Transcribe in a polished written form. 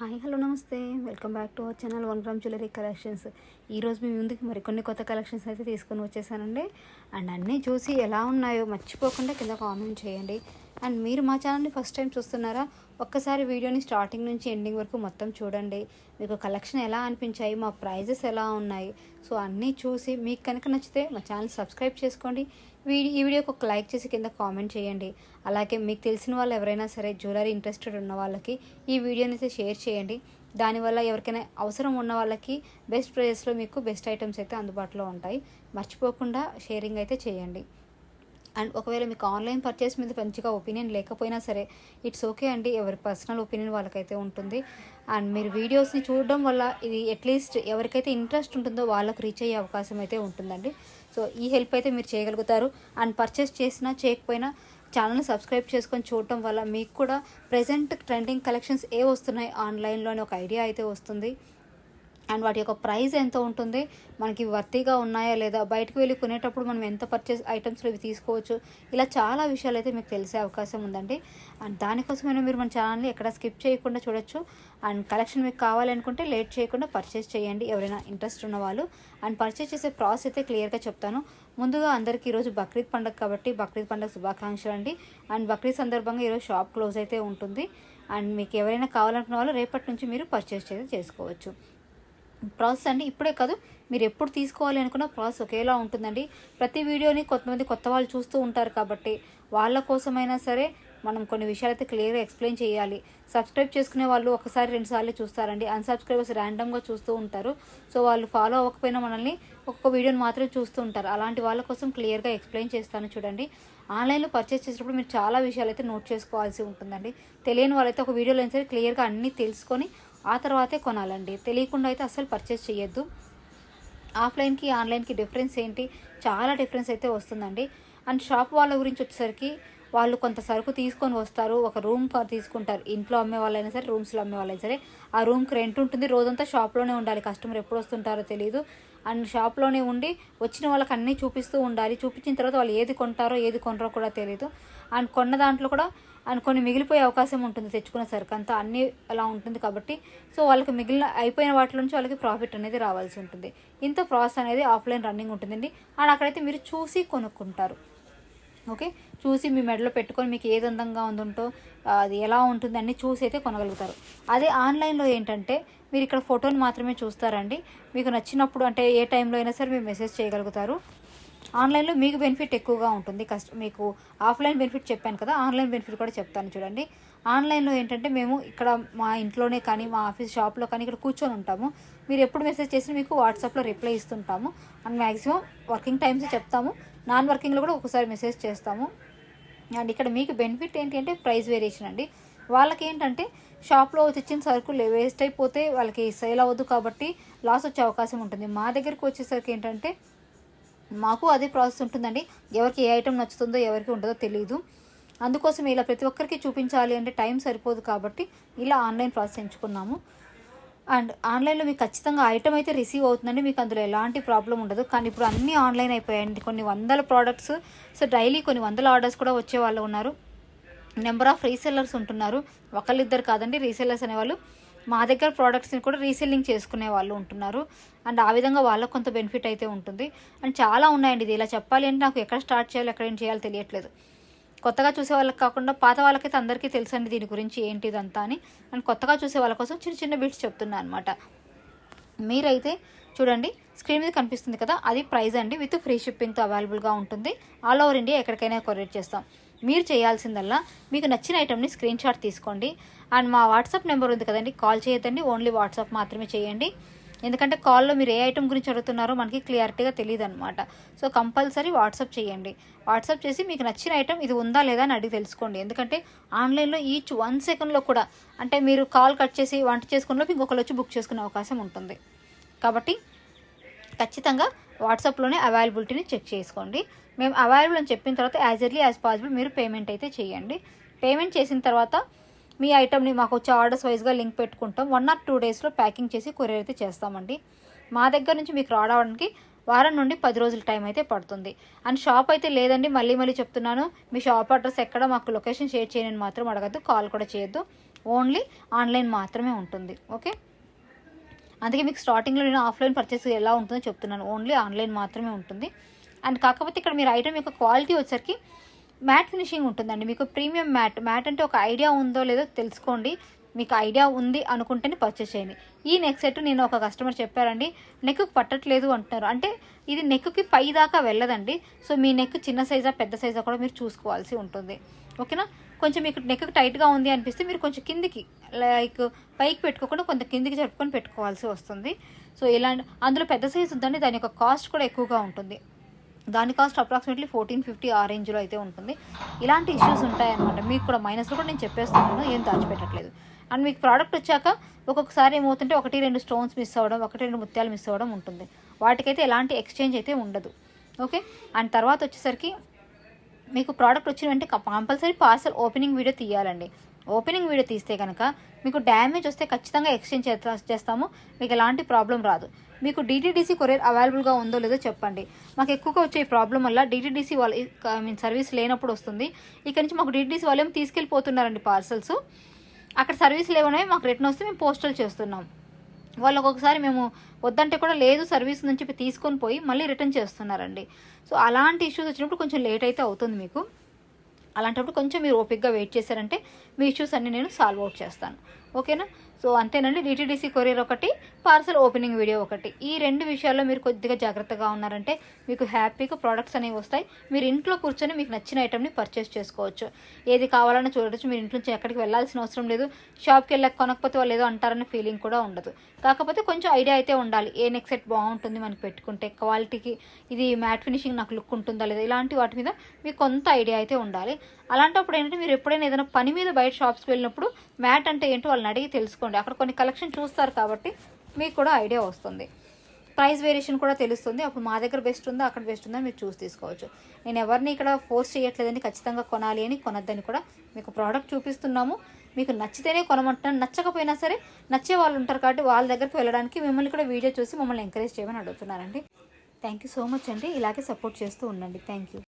Hi hello నమస్తే welcome back to our channel 1 gram jewellery collections. ఈరోజు మీ ముందుకి మరికొన్ని కొత్త కలెక్షన్స్ అయితే తీసుకొని వచ్చేసానండి. అండ్ అన్నీ చూసి ఎలా ఉన్నాయో మర్చిపోకుండా కింద కామెంట్ చేయండి. అండ్ మీరు మా ఛానల్ని ఫస్ట్ టైం చూస్తున్నారా, ఒక్కసారి వీడియోని స్టార్టింగ్ నుంచి ఎండింగ్ వరకు మొత్తం చూడండి. మీకు కలెక్షన్ ఎలా అనిపించాయి, మా ప్రైజెస్ ఎలా ఉన్నాయి, సో అన్నీ చూసి మీకు కనుక నచ్చితే మా ఛానల్ సబ్స్క్రైబ్ చేసుకోండి. ఈ వీడియోకి ఒక లైక్ చేసి కింద కామెంట్ చేయండి. అలాగే మీకు తెలిసిన వాళ్ళు ఎవరైనా సరే జ్యువెలరీ ఇంట్రెస్టెడ్ ఉన్న వాళ్ళకి ఈ వీడియోని అయితే షేర్ చేయండి. దానివల్ల ఎవరికైనా అవసరం ఉన్న వాళ్ళకి బెస్ట్ ప్రైజెస్లో మీకు బెస్ట్ ఐటమ్స్ అయితే అందుబాటులో ఉంటాయి. మర్చిపోకుండా షేరింగ్ అయితే చేయండి. అండ్ ఒకవేళ మీకు ఆన్లైన్ పర్చేస్ మీద మంచిగా ఒపీనియన్ లేకపోయినా సరే ఇట్స్ ఓకే అండి, ఎవరి పర్సనల్ ఒపీనియన్ వాళ్ళకైతే ఉంటుంది. అండ్ మీరు వీడియోస్ని చూడడం వల్ల ఇది అట్లీస్ట్ ఎవరికైతే ఇంట్రెస్ట్ ఉంటుందో వాళ్ళకు రీచ్ అయ్యే అవకాశం అయితే ఉంటుందండి. సో ఈ హెల్ప్ అయితే మీరు చేయగలుగుతారు. అండ్ పర్చేస్ చేసినా చేయకపోయినా ఛానల్ని సబ్స్క్రైబ్ చేసుకొని చూడటం వల్ల మీకు కూడా ప్రజెంట్ ట్రెండింగ్ కలెక్షన్స్ ఏ వస్తున్నాయి ఆన్లైన్లో అని ఒక ఐడియా అయితే వస్తుంది. అండ్ వాటి యొక్క ప్రైస్ ఎంత ఉంటుంది, మనకి వర్తీగా ఉన్నాయా లేదా, బయటకు వెళ్ళి కొనేటప్పుడు మనం ఎంత పర్చేస్ ఐటమ్స్లో ఇవి తీసుకోవచ్చు, ఇలా చాలా విషయాలు అయితే మీకు తెలిసే అవకాశం ఉందండి. అండ్ దానికోసమైనా మీరు మన ఛానల్ని ఎక్కడ స్కిప్ చేయకుండా చూడొచ్చు. అండ్ కలెక్షన్ మీకు కావాలనుకుంటే లేట్ చేయకుండా పర్చేస్ చేయండి ఎవరైనా ఇంట్రెస్ట్ ఉన్న వాళ్ళు. అండ్ పర్చేస్ చేసే ప్రాసెస్ అయితే క్లియర్గా చెప్తాను. ముందుగా అందరికీ ఈరోజు బక్రీద్ పండుగ కాబట్టి బక్రీద్ పండుగ శుభాకాంక్షలు అండి. అండ్ బక్రీద్ సందర్భంగా ఈరోజు షాప్ క్లోజ్ అయితే ఉంటుంది. అండ్ మీకు ఎవరైనా కావాలనుకున్న వాళ్ళు రేపటి నుంచి మీరు పర్చేస్ చేసుకోవచ్చు. ప్రాసెస్ అండి ఇప్పుడే కాదు, మీరు ఎప్పుడు తీసుకోవాలి అనుకున్న ప్రాసెస్ ఒకేలా ఉంటుందండి. ప్రతి వీడియోని కొంతమంది కొత్త వాళ్ళు చూస్తూ ఉంటారు కాబట్టి వాళ్ళ కోసమైనా సరే మనం కొన్ని విషయాలు అయితే క్లియర్గా ఎక్స్ప్లెయిన్ చేయాలి. సబ్స్క్రైబ్ చేసుకునే వాళ్ళు ఒకసారి 2 సార్లు చూస్తారండి. అన్సబ్స్క్రైబర్స్ ర్యాండమ్గా చూస్తూ ఉంటారు. సో వాళ్ళు ఫాలో అవ్వకపోయినా మనల్ని ఒక్కొక్క వీడియోని మాత్రమే చూస్తూ ఉంటారు. అలాంటి వాళ్ళ కోసం క్లియర్గా ఎక్స్ప్లెయిన్ చేస్తాను చూడండి. ఆన్లైన్లో పర్చేస్ చేసేటప్పుడు మీరు చాలా విషయాలు అయితే నోట్ చేసుకోవాల్సి ఉంటుందండి. తెలియని వాళ్ళైతే ఒక వీడియోలో అయినా సరే క్లియర్గా అన్నీ తెలుసుకొని ఆ తర్వాతే కొనాలండి. తెలియకుండా అయితే అస్సలు పర్చేస్ చేయొద్దు. ఆఫ్లైన్కి ఆన్లైన్కి డిఫరెన్స్ ఏంటి, చాలా డిఫరెన్స్ అయితే వస్తుందండి. అండ్ షాప్ వాళ్ళ గురించి వచ్చేసరికి వాళ్ళు కొంత సరుకు తీసుకొని వస్తారు, ఒక రూమ్ తీసుకుంటారు. ఇంట్లో అమ్మే వాళ్ళైనా సరే, రూమ్స్లో అమ్మే వాళ్ళైనా సరే ఆ రూమ్కి రెంట్ ఉంటుంది. రోజంతా షాప్లోనే ఉండాలి, కస్టమర్ ఎప్పుడు వస్తుంటారో తెలియదు. అండ్ షాప్లోనే ఉండి వచ్చిన వాళ్ళకి అన్నీ చూపిస్తూ ఉండాలి. చూపించిన తర్వాత వాళ్ళు ఏది కొంటారో ఏది కొనరో కూడా తెలియదు. అండ్ కొన్న దాంట్లో కూడా అండ్ కొన్ని మిగిలిపోయే అవకాశం ఉంటుంది, తెచ్చుకున్న సరుకు అంతా అన్నీ అలా ఉంటుంది. కాబట్టి సో వాళ్ళకి మిగిలిన అయిపోయిన వాటి నుంచి వాళ్ళకి ప్రాఫిట్ అనేది రావాల్సి ఉంటుంది. ఇంత ప్రాసెస్ అనేది ఆఫ్లైన్ రన్నింగ్ ఉంటుందండి. అండ్ అక్కడైతే మీరు చూసి కొనుక్కుంటారు. ఓకే, చూసి మీ మెడలో పెట్టుకొని మీకు ఏది అందంగా ఉంటుందో అది ఎలా ఉంటుంది అన్నీ చూసి అయితే కొనగలుగుతారు. అదే ఆన్లైన్లో ఏంటంటే మీరు ఇక్కడ ఫోటోని మాత్రమే చూస్తారండి. మీకు నచ్చినప్పుడు అంటే ఏ టైంలో అయినా సరే మీరు మెసేజ్ చేయగలుగుతారు. ఆన్లైన్లో మీకు బెనిఫిట్ ఎక్కువగా ఉంటుంది. మీకు ఆఫ్లైన్ బెనిఫిట్ చెప్పాను కదా, ఆన్లైన్ బెనిఫిట్ కూడా చెప్తాను చూడండి. ఆన్లైన్లో ఏంటంటే మేము ఇక్కడ మా ఇంట్లోనే కానీ మా ఆఫీస్ షాప్లో కానీ ఇక్కడ కూర్చొని ఉంటాము. మీరు ఎప్పుడు మెసేజ్ చేసినా మీకు వాట్సాప్లో రిప్లై ఇస్తుంటాము. అండ్ మ్యాక్సిమం వర్కింగ్ టైమ్స్ చెప్తాము, నాన్ వర్కింగ్లో కూడా ఒకసారి మెసేజ్ చేస్తాము. అండ్ ఇక్కడ మీకు బెనిఫిట్ ఏంటి అంటే ప్రైస్ వేరియేషన్ అండి. వాళ్ళకి ఏంటంటే షాప్లో తెచ్చిన సరుకులు వేస్ట్ అయిపోతే వాళ్ళకి సేల్ అవ్వదు కాబట్టి లాస్ వచ్చే అవకాశం ఉంటుంది. మా దగ్గరకు వచ్చేసరికి ఏంటంటే మాకు అదే ప్రాసెస్ ఉంటుందండి. ఎవరికి ఏ ఐటెం నచ్చుతుందో ఎవరికి ఉంటుందో తెలియదు. అందుకోసం ఇలా ప్రతి ఒక్కరికి చూపించాలి అంటే టైం సరిపోదు కాబట్టి ఇలా ఆన్లైన్ ప్రాసెస్ ఎంచుకున్నాము. అండ్ ఆన్లైన్లో మీకు ఖచ్చితంగా ఐటమ్ అయితే రిసీవ్ అవుతుందండి, మీకు అందులో ఎలాంటి ప్రాబ్లం ఉండదు. కానీ ఇప్పుడు అన్నీ ఆన్లైన్ అయిపోయాయండి. కొన్ని వందల ప్రోడక్ట్స్, సో డైలీ కొన్ని వందల ఆర్డర్స్ కూడా వచ్చే వాళ్ళు ఉన్నారు. నెంబర్ ఆఫ్ రీసెల్లర్స్ ఉంటున్నారు, ఒకళ్ళిద్దరు కాదండి. రీసెల్లర్స్ అనేవాళ్ళు మా దగ్గర ప్రోడక్ట్స్ని కూడా రీసెల్లింగ్ చేసుకునే వాళ్ళు ఉంటున్నారు. అండ్ ఆ విధంగా వాళ్ళకు కొంత బెనిఫిట్ అయితే ఉంటుంది. అండ్ చాలా ఉన్నాయండి. ఇది ఇలా చెప్పాలి అంటే నాకు ఎక్కడ స్టార్ట్ చేయాలి, ఎక్కడ ఏం చేయాలో తెలియట్లేదు. కొత్తగా చూసే వాళ్ళకి కాకుండా పాత వాళ్ళకైతే అందరికీ తెలుసండి దీని గురించి ఏంటి ఇదంతా అని. అండ్ కొత్తగా చూసే వాళ్ళ కోసం చిన్న చిన్న బిట్స్ చెప్తున్నాను అనమాట. మీరైతే చూడండి, స్క్రీన్ మీద కనిపిస్తుంది కదా, అది ప్రైస్ అండి. విత్ ఫ్రీ షిప్పింగ్తో అవైలబుల్గా ఉంటుంది. ఆల్ ఓవర్ ఇండియా ఎక్కడికైనా కొరియర్ చేస్తాం. మీరు చేయాల్సిందల్లా మీకు నచ్చిన ఐటమ్ని స్క్రీన్ షాట్ తీసుకోండి. అండ్ మా వాట్సాప్ నెంబర్ ఉంది కదండి, కాల్ చేయొద్దండి, ఓన్లీ వాట్సాప్ మాత్రమే చేయండి. ఎందుకంటే కాల్లో మీరు ఏ ఐటమ్ గురించి అడుగుతున్నారో మనకి క్లియారిటీగా తెలియదు అనమాట. సో కంపల్సరీ వాట్సాప్ చేయండి. వాట్సాప్ చేసి మీకు నచ్చిన ఐటమ్ ఇది ఉందా లేదా అని అడిగి తెలుసుకోండి. ఎందుకంటే ఆన్లైన్లో ఈచ్ 1 సెకండ్లో కూడా అంటే మీరు కాల్ కట్ చేసి వంట చేసుకున్నప్పుడు ఇంకొకరు వచ్చి బుక్ చేసుకునే అవకాశం ఉంటుంది. కాబట్టి ఖచ్చితంగా వాట్సాప్లోనే అవైలబిలిటీని చెక్ చేసుకోండి. మేము అవైలబుల్ అని చెప్పిన తర్వాత యాజ్ ఎర్లీ యాజ్ పాసిబుల్ మీరు పేమెంట్ అయితే చేయండి. పేమెంట్ చేసిన తర్వాత మీ ఐటమ్ని మాకు వచ్చే ఆర్డర్స్ వైజ్గా లింక్ పెట్టుకుంటాం. 1 or 2 డేస్లో ప్యాకింగ్ చేసి కొరియర్ అయితే చేస్తామండి. మా దగ్గర నుంచి మీకు రావడానికి వారం నుండి 10 రోజుల టైం అయితే పడుతుంది. అండ్ షాప్ అయితే లేదండి, మళ్ళీ చెప్తున్నాను. మీ షాప్ అడ్రస్ ఎక్కడ, మాకు లొకేషన్ షేర్ చేయని మాత్రం అడగద్దు, కాల్ కూడా చేయొద్దు. ఓన్లీ ఆన్లైన్ మాత్రమే ఉంటుంది. ఓకే, అందుకే మీకు స్టార్టింగ్లో నేను ఆఫ్లైన్ పర్చేస్ ఎలా ఉంటుందో చెప్తున్నాను. ఓన్లీ ఆన్లైన్ మాత్రమే ఉంటుంది. అండ్ కాకపోతే ఇక్కడ మీరు ఐటమ్ యొక్క క్వాలిటీ వచ్చరికి మ్యాట్ ఫినిషింగ్ ఉంటుందండి. మీకు ప్రీమియం మ్యాట్ అంటే ఒక ఐడియా ఉందో లేదో తెలుసుకోండి. మీకు ఐడియా ఉంది అనుకుంటేనే పర్చేస్ చేయండి. ఈ నెక్ సెట్ నేను ఒక కస్టమర్ చెప్పారండి, నెక్కు పట్టట్లేదు అంటున్నారు. అంటే ఇది నెక్కి పై దాకా వెళ్ళదండి. సో మీ నెక్ చిన్న సైజా పెద్ద సైజా కూడా మీరు చూసుకోవాల్సి ఉంటుంది. ఓకేనా, కొంచెం మీకు నెక్ టైట్గా ఉంది అనిపిస్తే మీరు కొంచెం కిందికి లైక్ పైకి పెట్టుకోకుండా కొంత కిందికి జరుపుకొని పెట్టుకోవాల్సి వస్తుంది. సో ఇలాంటి అందులో పెద్ద సైజు ఉందండి, దాని యొక్క కాస్ట్ కూడా ఎక్కువగా ఉంటుంది. దాని కాస్ట్ అప్రాక్సిమేట్లీ 1450 ఆ రేంజ్లో అయితే ఉంటుంది. ఇలాంటి ఇష్యూస్ ఉంటాయన్నమాట. మీకు కూడా మైనస్లో కూడా నేను చెప్పేస్తున్నాను, ఏం దాచిపెట్టట్లేదు. అండ్ మీకు ప్రోడక్ట్ వచ్చాక ఒక్కొక్కసారి ఏమవుతుంటే 1-2 స్టోన్స్ మిస్ అవ్వడం, 1-2 ముత్యాలు మిస్ అవ్వడం ఉంటుంది. వాటికైతే ఎలాంటి ఎక్స్చేంజ్ అయితే ఉండదు. ఓకే, అండ్ తర్వాత వచ్చేసరికి మీకు ప్రోడక్ట్ వచ్చిన వెంటనే కంపల్సరీ పార్సల్ ఓపెనింగ్ వీడియో తీయాలండి. ఓపెనింగ్ వీడియో తీస్తే కనుక మీకు డ్యామేజ్ వస్తే ఖచ్చితంగా ఎక్స్చేంజ్ చేస్తాము, మీకు ఎలాంటి ప్రాబ్లం రాదు. మీకు డిటీడీసీ కొరియర్ అవైలబుల్గా ఉందో లేదో చెప్పండి. మాకు ఎక్కువగా వచ్చే ప్రాబ్లం వల్ల డిటీడీసీ వాళ్ళ సర్వీస్ లేనప్పుడు వస్తుంది. ఇక్కడ నుంచి మాకు డిటీడీసీ వాళ్ళు ఏమో తీసుకెళ్ళిపోతున్నారండి పార్సల్స్. అక్కడ సర్వీస్ లేవనే మాకు రిటర్న్ వస్తే మేము పోస్టల్ చేస్తున్నాం. వాళ్ళు ఒక్కొక్కసారి మేము వద్దంటే కూడా లేదు సర్వీస్ నుంచి తీసుకొని పోయి మళ్ళీ రిటర్న్ చేస్తున్నారండి. సో అలాంటి ఇష్యూస్ వచ్చినప్పుడు కొంచెం లేట్ అయితే అవుతుంది మీకు. అలాంటప్పుడు కొంచెం మీరు ఓపిక్గా వెయిట్ చేశారంటే మీ ఇష్యూస్ అన్నీ నేను సాల్వ్ అవుట్ చేస్తాను. ఓకేనా, సో అంతేనండి. డిటీడీసీ కొరియర్ ఒకటి, పార్సల్ ఓపెనింగ్ వీడియో ఒకటి, ఈ 2 విషయాల్లో మీరు కొద్దిగా జాగ్రత్తగా ఉన్నారంటే మీకు హ్యాపీగా ప్రోడక్ట్స్ అనేవి వస్తాయి. మీరు ఇంట్లో కూర్చొని మీకు నచ్చిన ఐటమ్ని పర్చేస్ చేసుకోవచ్చు. ఏది కావాలన్నా చూడవచ్చు. మీరు ఇంట్లో నుంచి ఎక్కడికి వెళ్ళాల్సిన అవసరం లేదు. షాప్కి వెళ్ళక కొనకపోతే వాళ్ళు ఏదో అంటారనే ఫీలింగ్ కూడా ఉండదు. కాకపోతే కొంచెం ఐడియా అయితే ఉండాలి. ఏ నెక్ సెట్ బాగుంటుంది మనకి పెట్టుకుంటే, క్వాలిటీకి ఇది మ్యాట్ ఫినిషింగ్ నాకు లుక్ ఉంటుందా లేదా, ఇలాంటి వాటి మీద మీకు కొంత ఐడియా అయితే ఉండాలి. అలాంటప్పుడు ఏంటంటే మీరు ఎప్పుడైనా ఏదైనా పని మీద బయట షాప్స్కి వెళ్ళినప్పుడు మ్యాట్ అంటే ఏంటో వాళ్ళని అడిగి తెలుసుకోండి. అక్కడ కొన్ని కలెక్షన్ చూస్తారు కాబట్టి మీకు కూడా ఐడియా వస్తుంది. ప్రైస్ వేరియేషన్ కూడా తెలుస్తుంది. అప్పుడు మా దగ్గర బెస్ట్ ఉందా అక్కడ బెస్ట్ ఉందా మీరు చూసి తీసుకోవచ్చు. నేను ఎవరిని ఇక్కడ ఫోర్స్ చేయట్లేదని ఖచ్చితంగా కొనాలి అని కొనద్దని కూడా మీకు ప్రోడక్ట్ చూపిస్తున్నాము. మీకు నచ్చితేనే కొనమంటున్నాను. నచ్చకపోయినా సరే నచ్చే వాళ్ళు ఉంటారు కాబట్టి వాళ్ళ దగ్గరికి వెళ్ళడానికి మిమ్మల్ని కూడా వీడియో చూసి మమ్మల్ని ఎంకరేజ్ చేయమని అడుగుతున్నానండి. థ్యాంక్ యూ సో మచ్ అండి. ఇలాగే సపోర్ట్ చేస్తూ ఉండండి. Thank you.